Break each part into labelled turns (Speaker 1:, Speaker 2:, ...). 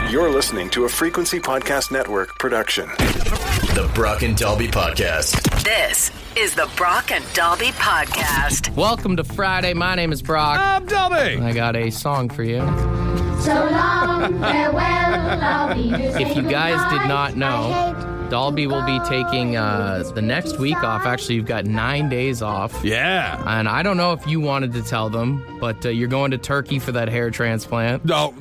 Speaker 1: You're listening to a Frequency Podcast Network production.
Speaker 2: The Brock and Dalby Podcast.
Speaker 3: This is the Brock and Dalby Podcast.
Speaker 4: Welcome to Friday. My name is Brock.
Speaker 5: I'm Dalby.
Speaker 4: I got a song for you.
Speaker 6: So long, farewell, I'll be your
Speaker 4: If you guys did not know, Dalby will be taking the next week off. Actually, you've got 9 days off.
Speaker 5: Yeah.
Speaker 4: And I don't know if you wanted to tell them, but you're going to Turkey for that hair transplant.
Speaker 5: No.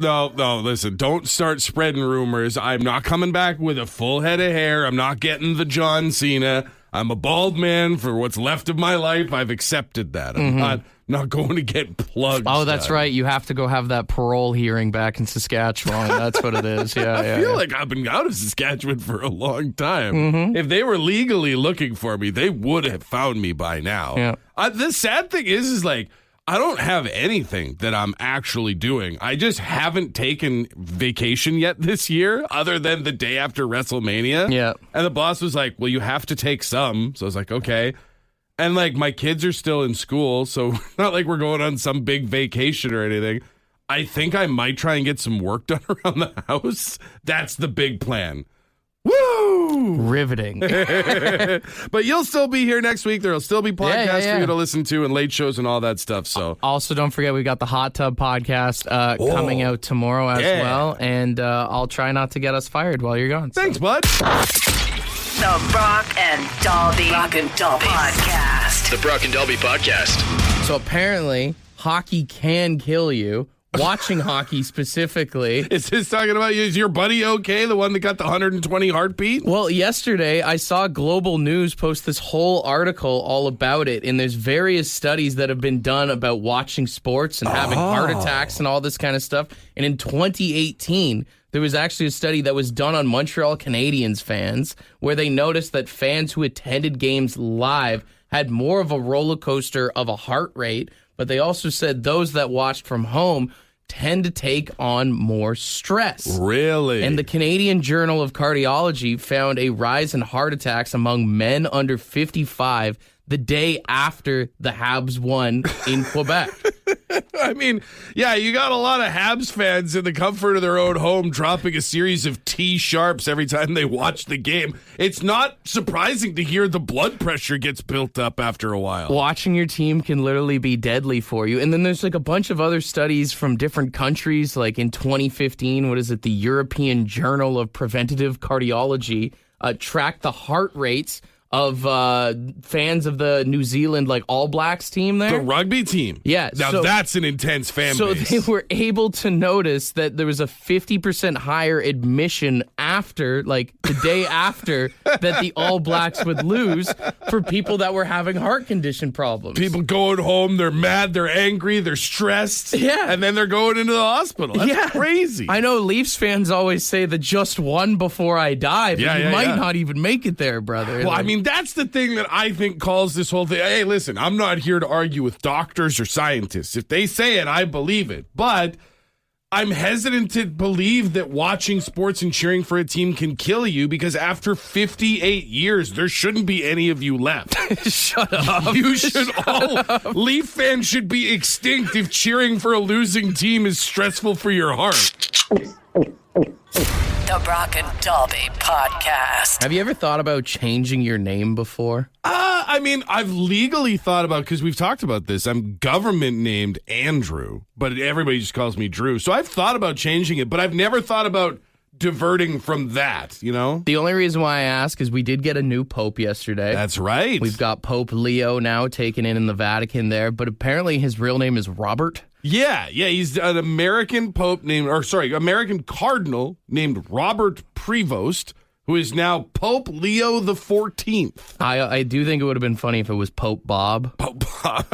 Speaker 5: Listen, don't start spreading rumors. I'm not coming back with a full head of hair. I'm not getting the John Cena. I'm a bald man for what's left of my life. I've accepted that. I'm not going to get plugged.
Speaker 4: Oh, that's right. You have to go have that parole hearing back in Saskatchewan. That's what it is. Yeah,
Speaker 5: I feel like I've been out of Saskatchewan for a long time. If they were legally looking for me, they would have found me by now.
Speaker 4: Yeah.
Speaker 5: The sad thing is like, I don't have anything that I'm actually doing. I just haven't taken vacation yet this year, other than the day after WrestleMania.
Speaker 4: Yeah.
Speaker 5: And the boss was like, well, you have to take some. So I was like, okay. And like, my kids are still in school, so not like we're going on some big vacation or anything. I think I might try and get some work done around the house. That's the big plan. Woo!
Speaker 4: Riveting.
Speaker 5: But you'll still be here next week. There'll still be podcasts for you to listen to and late shows and all that stuff. So
Speaker 4: Also, don't forget, we got the Hot Tub podcast coming out tomorrow as well. And I'll try not to get us fired while you're gone.
Speaker 5: Thanks, bud.
Speaker 3: The Brock and Dalby Podcast.
Speaker 2: The Brock and Dalby Podcast.
Speaker 4: So apparently, hockey can kill you. Watching hockey specifically.
Speaker 5: Is this talking about you? Is your buddy okay? The one that got the 120 heartbeat?
Speaker 4: Well, yesterday I saw Global News post this whole article all about it, and there's various studies that have been done about watching sports and having heart attacks and all this kind of stuff. And in 2018, there was actually a study that was done on Montreal Canadiens fans where they noticed that fans who attended games live had more of a roller coaster of a heart rate, but they also said those that watched from home tend to take on more stress.
Speaker 5: Really?
Speaker 4: And the Canadian Journal of Cardiology found a rise in heart attacks among men under 55 the day after the Habs won in Quebec.
Speaker 5: I mean, yeah, you got a lot of Habs fans in the comfort of their own home dropping a series of T-sharps every time they watch the game. It's not surprising to hear the blood pressure gets built up after a while.
Speaker 4: Watching your team can literally be deadly for you. And then there's like a bunch of other studies from different countries, like in 2015, the European Journal of Preventative Cardiology tracked the heart rates of fans of the New Zealand All Blacks team there.
Speaker 5: The rugby team.
Speaker 4: Yeah.
Speaker 5: Now that's an intense fan
Speaker 4: so
Speaker 5: base.
Speaker 4: So they were able to notice that there was a 50% higher admission after, the day after that the All Blacks would lose for people that were having heart condition problems.
Speaker 5: People going home, they're mad, they're angry, they're stressed.
Speaker 4: Yeah.
Speaker 5: And then they're going into the hospital. That's crazy.
Speaker 4: I know Leafs fans always say that just one before I die, but you might not even make it there, brother.
Speaker 5: Well, I mean, that's the thing that I think calls this whole thing. Hey, listen, I'm not here to argue with doctors or scientists. If they say it, I believe it. But I'm hesitant to believe that watching sports and cheering for a team can kill you because after 58 years, there shouldn't be any of you left.
Speaker 4: Shut up.
Speaker 5: You should Leaf fans should be extinct if cheering for a losing team is stressful for your heart.
Speaker 3: The Brock and Dalby Podcast.
Speaker 4: Have you ever thought about changing your name before?
Speaker 5: I mean, I've legally thought about, because we've talked about this, I'm government named Andrew, but everybody just calls me Drew. So I've thought about changing it, but I've never thought about diverting from that, you know?
Speaker 4: The only reason why I ask is we did get a new pope yesterday.
Speaker 5: That's right.
Speaker 4: We've got Pope Leo now taken in the Vatican there, but apparently his real name is Robert.
Speaker 5: Yeah, he's an American American cardinal named Robert Prevost, who is now Pope Leo the 14th.
Speaker 4: I do think it would have been funny if it was Pope Bob.
Speaker 5: Pope Bob.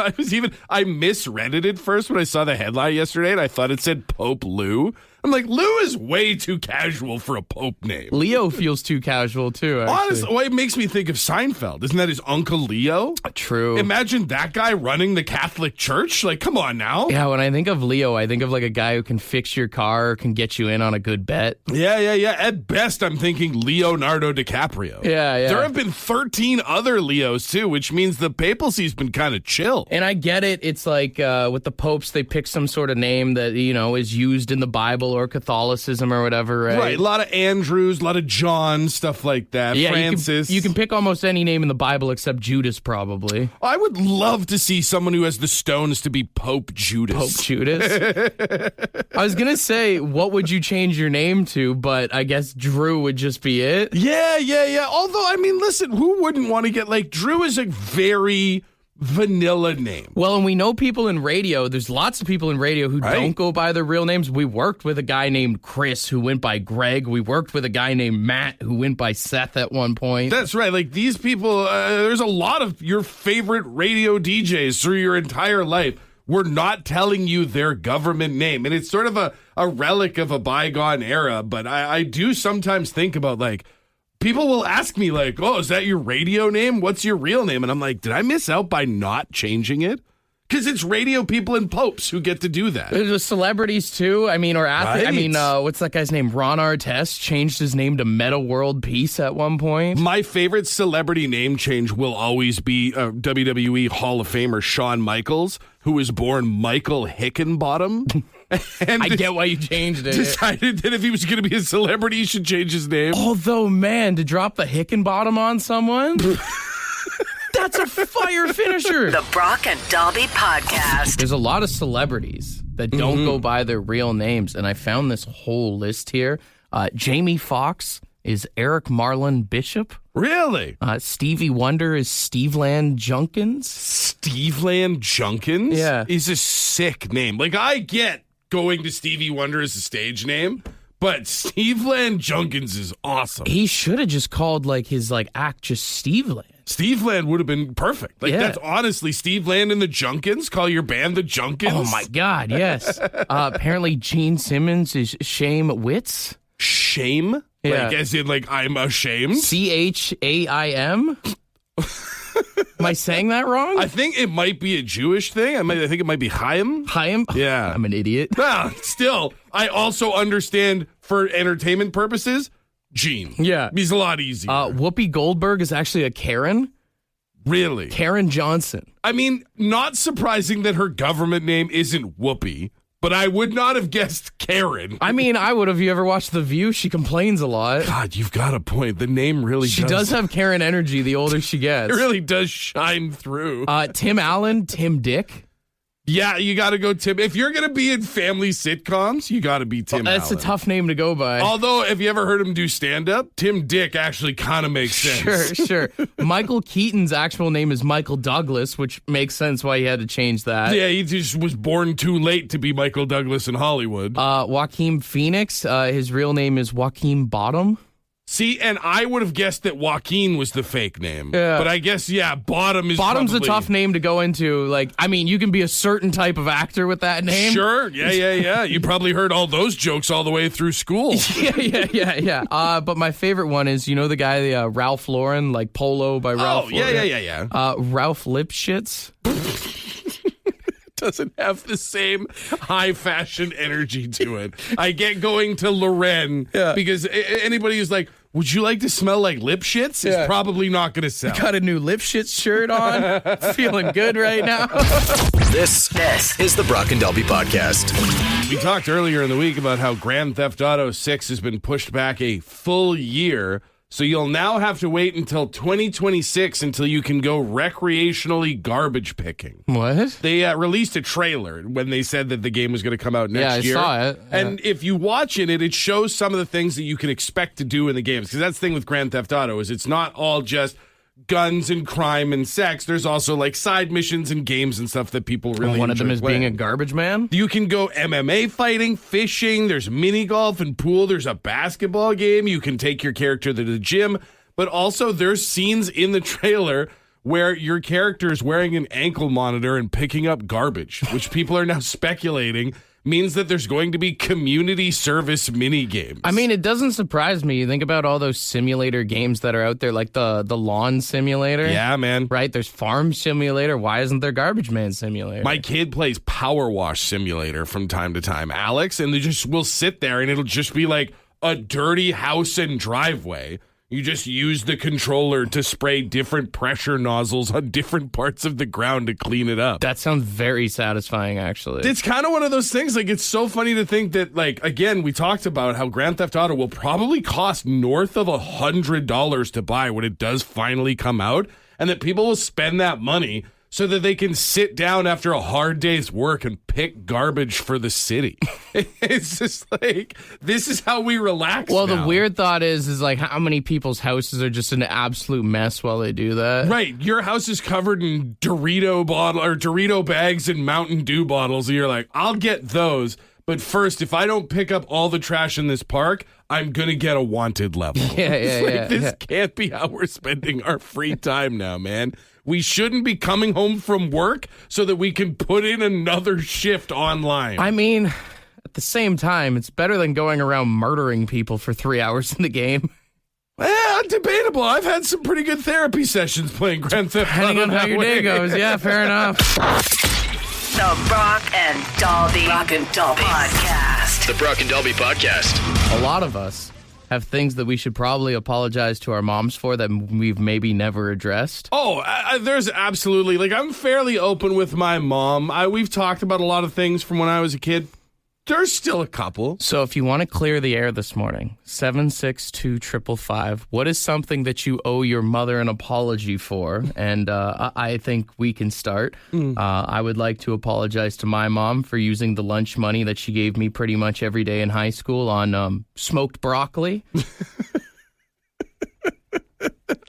Speaker 5: I misread it at first when I saw the headline yesterday, and I thought it said Pope Lou. I'm like, Lou is way too casual for a Pope name.
Speaker 4: Leo feels too casual, too, actually.
Speaker 5: Honestly, well, it makes me think of Seinfeld. Isn't that his Uncle Leo?
Speaker 4: True.
Speaker 5: Imagine that guy running the Catholic Church. Like, come on now.
Speaker 4: Yeah, when I think of Leo, I think of a guy who can fix your car or can get you in on a good bet.
Speaker 5: Yeah. At best, I'm thinking Leonardo DiCaprio.
Speaker 4: Yeah.
Speaker 5: There have been 13 other Leos, too, which means the papacy's been kind of chill.
Speaker 4: And I get it. It's like with the popes, they pick some sort of name that, is used in the Bible or Catholicism or whatever, right?
Speaker 5: Right, a lot of Andrews, a lot of John, stuff like that.
Speaker 4: Yeah,
Speaker 5: Francis.
Speaker 4: You can pick almost any name in the Bible except Judas, probably.
Speaker 5: I would love to see someone who has the stones to be Pope Judas.
Speaker 4: Pope Judas. I was going to say, what would you change your name to? But I guess Drew would just be it.
Speaker 5: Yeah. Although, I mean, listen, who wouldn't want to get, like, Drew is a very vanilla name.
Speaker 4: Well, and we know people in radio. There's lots of people in radio who
Speaker 5: Right.
Speaker 4: don't go by their real names. We worked with a guy named Chris who went by Greg. We worked with a guy named Matt who went by Seth at one point.
Speaker 5: That's right. Like, these people, there's a lot of your favorite radio DJs through your entire life. We're not telling you their government name. And it's sort of a relic of a bygone era. But I do sometimes think about, like, people will ask me, like, oh, is that your radio name? What's your real name? And I'm like, did I miss out by not changing it? Because it's radio people and popes who get to do that.
Speaker 4: There's celebrities too. I mean, or athletes.
Speaker 5: Right.
Speaker 4: I mean, what's that guy's name? Ron Artest changed his name to Meta World Peace at one point.
Speaker 5: My favorite celebrity name change will always be WWE Hall of Famer Shawn Michaels, who was born Michael Hickenbottom. And
Speaker 4: I get why you changed it.
Speaker 5: decided that if he was going to be a celebrity, he should change his name.
Speaker 4: Although, man, to drop the Hickenbottom on someone, that's a fire finisher.
Speaker 3: The Brock and Dalby Podcast.
Speaker 4: There's a lot of celebrities that don't go by their real names, and I found this whole list here. Jamie Foxx is Eric Marlon Bishop.
Speaker 5: Really?
Speaker 4: Stevie Wonder is Steveland Junkins.
Speaker 5: Steveland Junkins?
Speaker 4: Yeah.
Speaker 5: Is a sick name. Like, I get going to Stevie Wonder as a stage name, but Steveland Junkins is awesome.
Speaker 4: He should have just called his act just Steveland.
Speaker 5: Steveland would have been perfect. Like,
Speaker 4: Yeah.
Speaker 5: that's honestly Steveland and the Junkins. Call your band the Junkins.
Speaker 4: Oh my God, yes. Apparently Gene Simmons is Shame Witz.
Speaker 5: Shame?
Speaker 4: Yeah.
Speaker 5: Like, as in, like, I'm ashamed?
Speaker 4: CHAIM? Am I saying that wrong?
Speaker 5: I think it might be a Jewish thing. I think it might be Chaim.
Speaker 4: Chaim?
Speaker 5: Yeah.
Speaker 4: I'm an idiot.
Speaker 5: Well, still, I also understand for entertainment purposes, Gene.
Speaker 4: Yeah.
Speaker 5: He's a lot easier.
Speaker 4: Whoopi Goldberg is actually a Karen.
Speaker 5: Really?
Speaker 4: Karen Johnson.
Speaker 5: I mean, not surprising that her government name isn't Whoopi, but I would not have guessed Karen.
Speaker 4: I mean, I would have. You ever watched The View? She complains a lot.
Speaker 5: God, you've got a point. The name really
Speaker 4: She does have Karen energy the older she
Speaker 5: It
Speaker 4: gets.
Speaker 5: really does shine through.
Speaker 4: Tim Allen, Tim Dick.
Speaker 5: Yeah, you got to go Tim. If you're going to be in family sitcoms, you got to be Tim
Speaker 4: That's
Speaker 5: Allen.
Speaker 4: a tough name to go by.
Speaker 5: Although, have you ever heard him do stand-up? Tim Dick actually kind of makes sense.
Speaker 4: Sure. Michael Keaton's actual name is Michael Douglas, which makes sense why he had to change that.
Speaker 5: Yeah, he just was born too late to be Michael Douglas in Hollywood.
Speaker 4: Joaquin Phoenix, his real name is Joaquin Bottom.
Speaker 5: See, and I would have guessed that Joaquin was the fake name.
Speaker 4: Yeah.
Speaker 5: But I guess, Bottom is
Speaker 4: Bottom's
Speaker 5: probably...
Speaker 4: a tough name to go into. You can be a certain type of actor with that name.
Speaker 5: Sure, yeah. You probably heard all those jokes all the way through school.
Speaker 4: Yeah. But my favorite one is, the guy, Ralph Lauren, like Polo by Ralph Lauren.
Speaker 5: Yeah.
Speaker 4: Ralph Lipschitz.
Speaker 5: Doesn't have the same high fashion energy to it. I get going to Loren because anybody who's like, would you like to smell like Lipschitz? Is probably not going to sell.
Speaker 4: Got a new Lipschitz shirt on. Feeling good right now.
Speaker 2: This is the Brock and Dalby Podcast.
Speaker 5: We talked earlier in the week about how Grand Theft Auto 6 has been pushed back a full year. So you'll now have to wait until 2026 until you can go recreationally garbage picking.
Speaker 4: What?
Speaker 5: They released a trailer when they said that the game was going to come out next year.
Speaker 4: Yeah, I saw it.
Speaker 5: And if you watch it shows some of the things that you can expect to do in the games. Because that's the thing with Grand Theft Auto is it's not all just guns and crime and sex. There's also like side missions and games and stuff that people really
Speaker 4: One of them
Speaker 5: enjoy
Speaker 4: is
Speaker 5: playing.
Speaker 4: being a garbage man?
Speaker 5: You can go MMA fighting, fishing, there's mini golf and pool, there's a basketball game, you can take your character to the gym, but also there's scenes in the trailer where your character is wearing an ankle monitor and picking up garbage, which people are now speculating means that there's going to be community service mini games.
Speaker 4: I mean, it doesn't surprise me. You think about all those simulator games that are out there, like the lawn simulator.
Speaker 5: Yeah, man.
Speaker 4: Right? There's farm simulator. Why isn't there garbage man simulator?
Speaker 5: My kid plays Power Wash Simulator from time to time, Alex, and they just will sit there and it'll just be like a dirty house and driveway. You just use the controller to spray different pressure nozzles on different parts of the ground to clean it up.
Speaker 4: That sounds very satisfying, actually.
Speaker 5: It's kind of one of those things, like, it's so funny to think that, like, again, we talked about how Grand Theft Auto will probably cost north of $100 to buy when it does finally come out, and that people will spend that money so that they can sit down after a hard day's work and pick garbage for the city. It's just like, this is how we relax
Speaker 4: Well,
Speaker 5: now.
Speaker 4: the weird thought is like how many people's houses are just an absolute mess while they do that.
Speaker 5: Right, your house is covered in Dorito bags and Mountain Dew bottles, and you're like, I'll get those, but first, if I don't pick up all the trash in this park, I'm gonna get a wanted level. This can't be how we're spending our free time now, man. We shouldn't be coming home from work so that we can put in another shift online.
Speaker 4: I mean, at the same time, it's better than going around murdering people for 3 hours in the game.
Speaker 5: Debatable. I've had some pretty good therapy sessions playing Grand Theft Auto.
Speaker 4: Depending on how your day goes. Yeah, fair enough.
Speaker 3: The Brock and Dalby Podcast.
Speaker 2: The Brock and Dalby Podcast.
Speaker 4: A lot of us have things that we should probably apologize to our moms for that we've maybe never addressed.
Speaker 5: Oh, there's absolutely, like, I'm fairly open with my mom. We've talked about a lot of things from when I was a kid. There's still a couple.
Speaker 4: So if you want to clear the air this morning, 762-555, what is something that you owe your mother an apology for? And I think we can start. I would like to apologize to my mom for using the lunch money that she gave me pretty much every day in high school on smoked broccoli.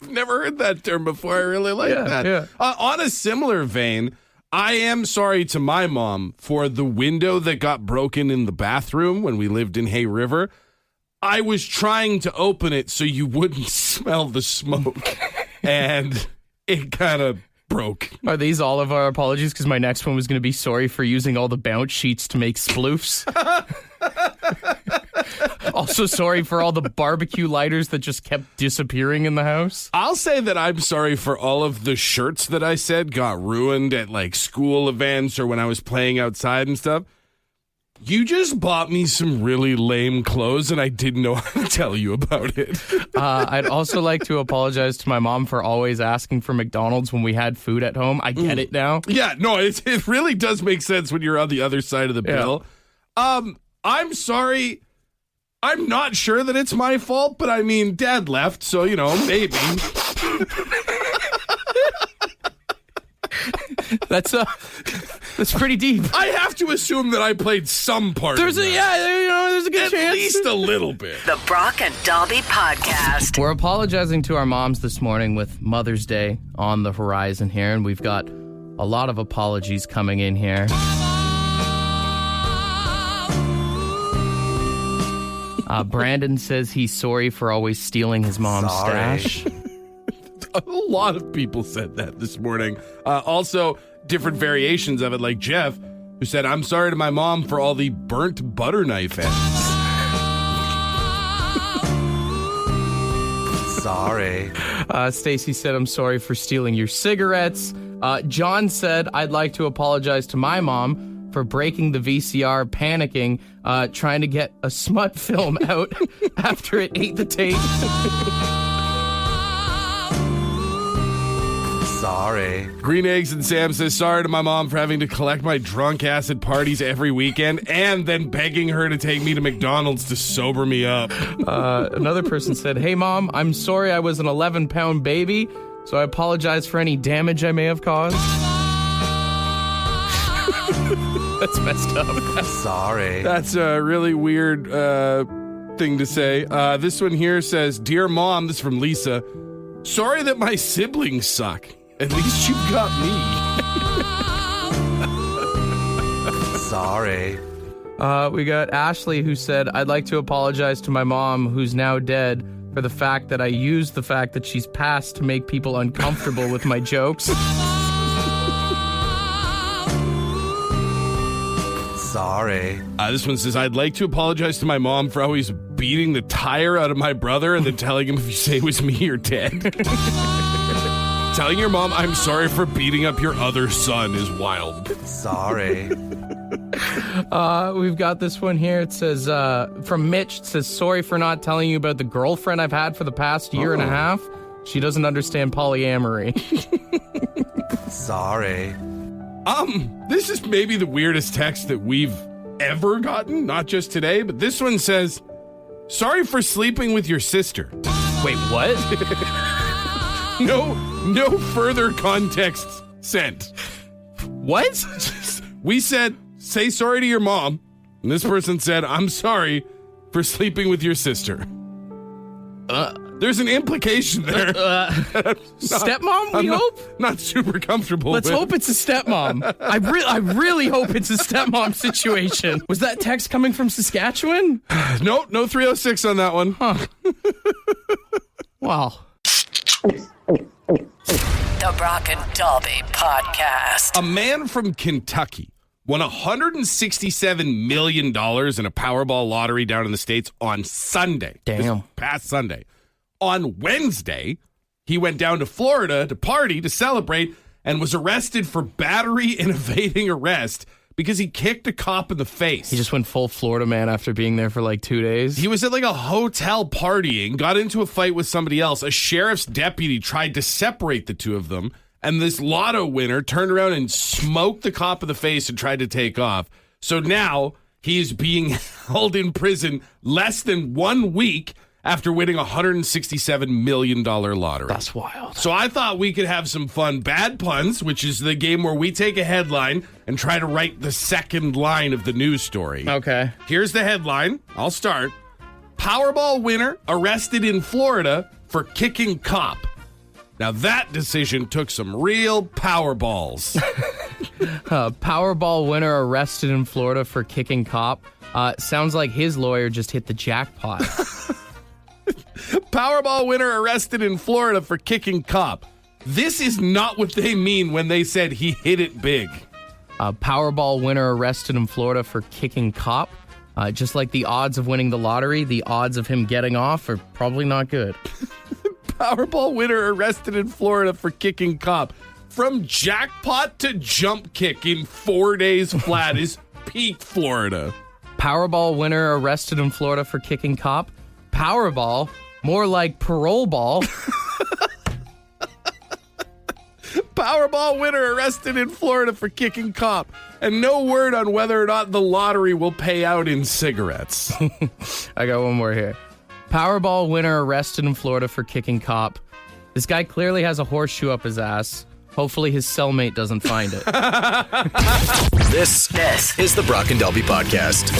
Speaker 5: Never heard that term before. I really like that.
Speaker 4: Yeah.
Speaker 5: On a similar vein, I am sorry to my mom for the window that got broken in the bathroom when we lived in Hay River. I was trying to open it so you wouldn't smell the smoke, and it kind of broke.
Speaker 4: Are these all of our apologies? Because my next one was going to be sorry for using all the bounce sheets to make sploofs. Also sorry for all the barbecue lighters that just kept disappearing in the house.
Speaker 5: I'll say that I'm sorry for all of the shirts that I said got ruined at, like, school events or when I was playing outside and stuff. You just bought me some really lame clothes, and I didn't know how to tell you about it.
Speaker 4: I'd also like to apologize to my mom for always asking for McDonald's when we had food at home. I get it now.
Speaker 5: Yeah, no, it really does make sense when you're on the other side of the bill. I'm sorry. I'm not sure that it's my fault, but I mean, Dad left, so, you know, maybe.
Speaker 4: That's pretty deep.
Speaker 5: I have to assume that I played some part.
Speaker 4: There's
Speaker 5: in that.
Speaker 4: there's a good
Speaker 5: At
Speaker 4: chance.
Speaker 5: least a little bit.
Speaker 3: The Brock and Dalby Podcast.
Speaker 4: We're apologizing to our moms this morning with Mother's Day on the horizon here, and we've got a lot of apologies coming in here. Brandon says he's sorry for always stealing his mom's stash.
Speaker 5: A lot of people said that this morning. Also, different variations of it, like Jeff, who said, I'm sorry to my mom for all the burnt butter knife ends.
Speaker 7: Sorry.
Speaker 4: Stacy said, I'm sorry for stealing your cigarettes. John said, I'd like to apologize to my mom for breaking the VCR, panicking, trying to get a smut film out after it ate the tape.
Speaker 7: Sorry.
Speaker 5: Green Eggs and Sam says, sorry to my mom for having to collect my drunk ass at parties every weekend and then begging her to take me to McDonald's to sober me up.
Speaker 4: Another person said, hey, Mom, I'm sorry I was an 11-pound baby, so I apologize for any damage I may have caused. That's messed up.
Speaker 7: Sorry.
Speaker 5: That's a really weird thing to say. This one here says, Dear Mom, this is from Lisa, sorry that my siblings suck. At least you've got me.
Speaker 7: Sorry.
Speaker 4: We got Ashley who said, I'd like to apologize to my mom, who's now dead, for the fact that I used the fact that she's passed to make people uncomfortable with my jokes.
Speaker 7: Sorry.
Speaker 5: This one says, I'd like to apologize to my mom for always beating the tire out of my brother and then telling him if you say it was me, you're dead. Telling your mom I'm sorry for beating up your other son is wild.
Speaker 7: Sorry.
Speaker 4: We've got this one here. It says, from Mitch, it says, sorry for not telling you about the girlfriend I've had for the past year and a half. She doesn't understand polyamory.
Speaker 7: Sorry.
Speaker 5: This is maybe the weirdest text that we've ever gotten, not just today, but this one says, sorry for sleeping with your sister.
Speaker 4: Wait, what?
Speaker 5: No further context sent.
Speaker 4: What?
Speaker 5: We said, say sorry to your mom. And this person said, I'm sorry for sleeping with your sister. There's an implication there.
Speaker 4: Stepmom, we hope?
Speaker 5: Not super comfortable
Speaker 4: Let's
Speaker 5: with.
Speaker 4: hope it's a stepmom. I really hope it's a stepmom situation. Was that text coming from Saskatchewan?
Speaker 5: Nope, no 306 on that one.
Speaker 4: Wow.
Speaker 3: The Brock and Dalby Podcast.
Speaker 5: A man from Kentucky won $167 million in a Powerball lottery down in the States on Sunday.
Speaker 4: Damn.
Speaker 5: This past Sunday. On Wednesday, he went down to Florida to party, to celebrate, and was arrested for battery and evading arrest because he kicked a cop in the face.
Speaker 4: He just went full Florida man after being there for like 2 days.
Speaker 5: He was at like a hotel partying, got into a fight with somebody else. A sheriff's deputy tried to separate the two of them, and this lotto winner turned around and smoked the cop in the face and tried to take off. So now he's being held in prison less than 1 week after winning a $167 million lottery.
Speaker 4: That's wild.
Speaker 5: So I thought we could have some fun bad puns, which is the game where we take a headline and try to write the second line of the news story.
Speaker 4: Okay.
Speaker 5: Here's the headline. I'll start. Powerball winner arrested in Florida for kicking cop. Now that decision took some real Powerballs.
Speaker 4: Powerball winner arrested in Florida for kicking cop. Sounds like his lawyer just hit the jackpot.
Speaker 5: Powerball winner arrested in Florida for kicking cop. This is not what they mean when they said he hit it big.
Speaker 4: Powerball winner arrested in Florida for kicking cop. Just like the odds of winning the lottery, the odds of him getting off are probably not good.
Speaker 5: Powerball winner arrested in Florida for kicking cop. From jackpot to jump kick in 4 days flat is peak Florida.
Speaker 4: Powerball winner arrested in Florida for kicking cop. Powerball, more like parole ball.
Speaker 5: Powerball winner arrested in Florida for kicking cop. And no word on whether or not the lottery will pay out in cigarettes.
Speaker 4: I got one more here. Powerball winner arrested in Florida for kicking cop. This guy clearly has a horseshoe up his ass. Hopefully his cellmate doesn't find it.
Speaker 2: This is the Brock and Dalby Podcast.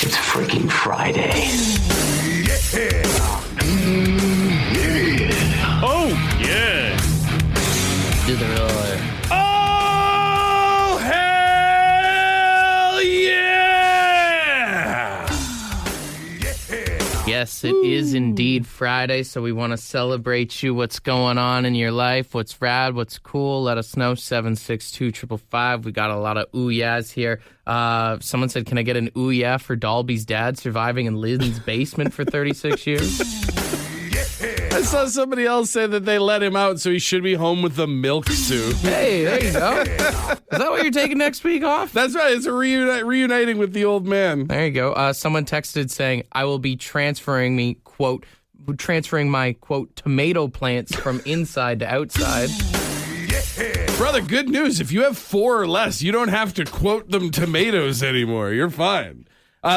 Speaker 8: It's freaking Friday.
Speaker 5: Oh, yeah.
Speaker 4: Do the real
Speaker 5: Oh, hell yeah!
Speaker 4: Yes, it is indeed Friday, so we want to celebrate you. What's going on in your life? What's rad? What's cool? Let us know. 762-555. We got a lot of ooh yeahs here. Someone said, can I get an ooh yeah for Dalby's dad surviving in Lynn's basement for 36 years?
Speaker 5: I saw somebody else say that they let him out, so he should be home with the milk soup.
Speaker 4: Hey, there you go. Is that what you're taking next week off?
Speaker 5: That's right. It's a reuniting with the old man.
Speaker 4: There you go. Someone texted saying, I will be transferring my, quote, tomato plants from inside to outside.
Speaker 5: Brother, good news. If you have 4 or less, you don't have to quote them tomatoes anymore. You're fine.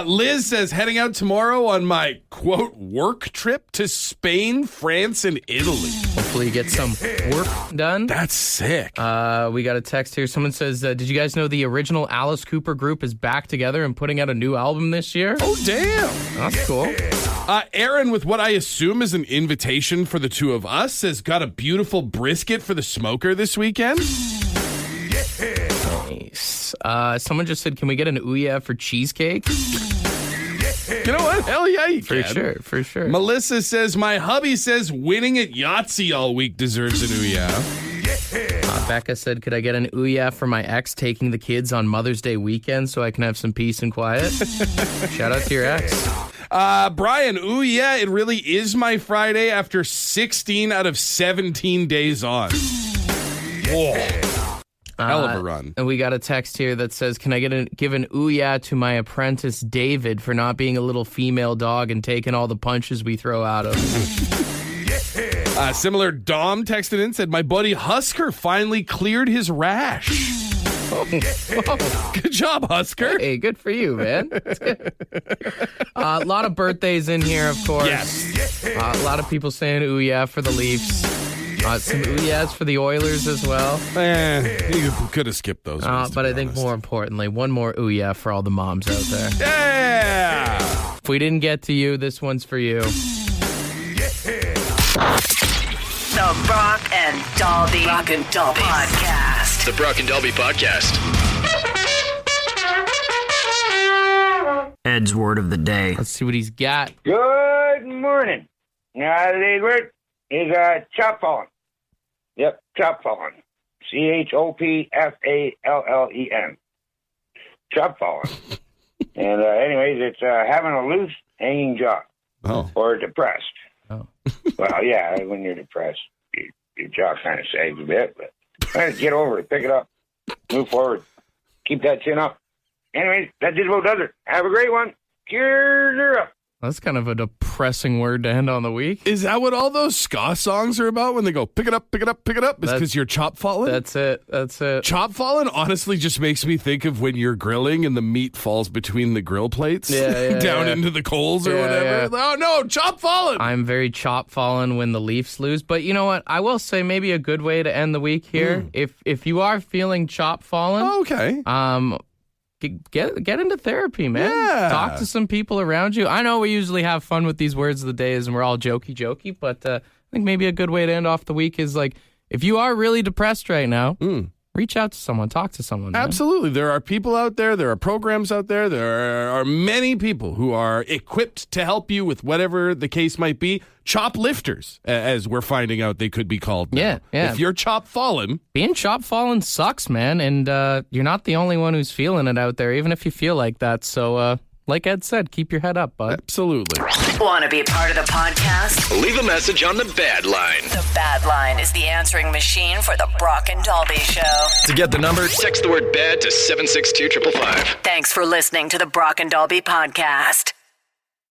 Speaker 5: Liz says, heading out tomorrow on my, quote, work trip to Spain, France, and Italy.
Speaker 4: Hopefully you get some work done.
Speaker 5: That's sick.
Speaker 4: We got a text here. Someone says, did you guys know the original Alice Cooper group is back together and putting out a new album this year?
Speaker 5: Oh, damn.
Speaker 4: That's cool.
Speaker 5: Aaron, with what I assume is an invitation for the two of us, says, got a beautiful brisket for the smoker this weekend.
Speaker 4: Nice. Someone just said, can we get an ooh yeah for cheesecake?
Speaker 5: You know what? Hell yeah, you
Speaker 4: For
Speaker 5: can.
Speaker 4: sure.
Speaker 5: Melissa says, my hubby says winning at Yahtzee all week deserves an ooh yeah.
Speaker 4: Becca said, could I get an ooh yeah for my ex taking the kids on Mother's Day weekend so I can have some peace and quiet? Shout out to your ex.
Speaker 5: Brian, ooh yeah, it really is my Friday after 16 out of 17 days on. Whoa. Hell of a run.
Speaker 4: And we got a text here that says, can I give an ooh yeah to my apprentice David for not being a little female dog and taking all the punches we throw out of him?
Speaker 5: Similar Dom texted in, said, my buddy Husker finally cleared his rash. Good job, Husker.
Speaker 4: Hey, good for you, man. That's good. A lot of birthdays in here, of course.
Speaker 5: Yes.
Speaker 4: A lot of people saying ooh yeah for the Leafs. Some ooh yeahs for the Oilers as well.
Speaker 5: You could have skipped those ones,
Speaker 4: but I think more importantly, one more ooh yeah for all the moms out there.
Speaker 5: Yeah!
Speaker 4: If we didn't get to you, this one's for you.
Speaker 3: The Brock and Dalby Podcast.
Speaker 2: The Brock and Dalby Podcast.
Speaker 9: Ed's word of the day.
Speaker 4: Let's see what he's got.
Speaker 10: Good morning. Today's word is chop fallen. Yep, chop fallen. CHOPFALLEN. Chop fallen. And anyways, it's having a loose hanging jaw.
Speaker 5: Oh.
Speaker 10: Or depressed.
Speaker 4: Oh.
Speaker 10: Well, yeah, when you're depressed, your jaw kind of sags a bit, but try to get over it, pick it up, move forward, keep that chin up. Anyways, that just about does it. Have a great one. Cheers up.
Speaker 4: That's kind of a depressing word to end on the week.
Speaker 5: Is that what all those ska songs are about when they go, pick it up, pick it up, pick it up? It's because you're chop falling?
Speaker 4: That's it.
Speaker 5: Chop falling honestly just makes me think of when you're grilling and the meat falls between the grill plates down into the coals or whatever. Yeah. Oh, no, chop falling.
Speaker 4: I'm very chop fallen when the Leafs lose. But you know what? I will say maybe a good way to end the week here. If you are feeling chop fallen,
Speaker 5: okay.
Speaker 4: Get into therapy, man.
Speaker 5: Yeah.
Speaker 4: Talk to some people around you. I know we usually have fun with these words of the days and we're all jokey, but I think maybe a good way to end off the week is like, if you are really depressed right now, reach out to someone, talk to someone. Man.
Speaker 5: Absolutely. There are people out there. There are programs out there. There are many people who are equipped to help you with whatever the case might be. Chop lifters, as we're finding out they could be called now.
Speaker 4: Yeah.
Speaker 5: If you're chop fallen.
Speaker 4: Being chop fallen sucks, man. And you're not the only one who's feeling it out there, even if you feel like that. So, like Ed said, keep your head up, bud.
Speaker 5: Absolutely.
Speaker 3: Want to be a part of the podcast?
Speaker 2: Leave a message on the Bad Line.
Speaker 3: The Bad Line is the answering machine for the Brock and Dalby Show.
Speaker 2: To get the number, text the word BAD to 762-555.
Speaker 3: Thanks for listening to the Brock and Dalby Podcast.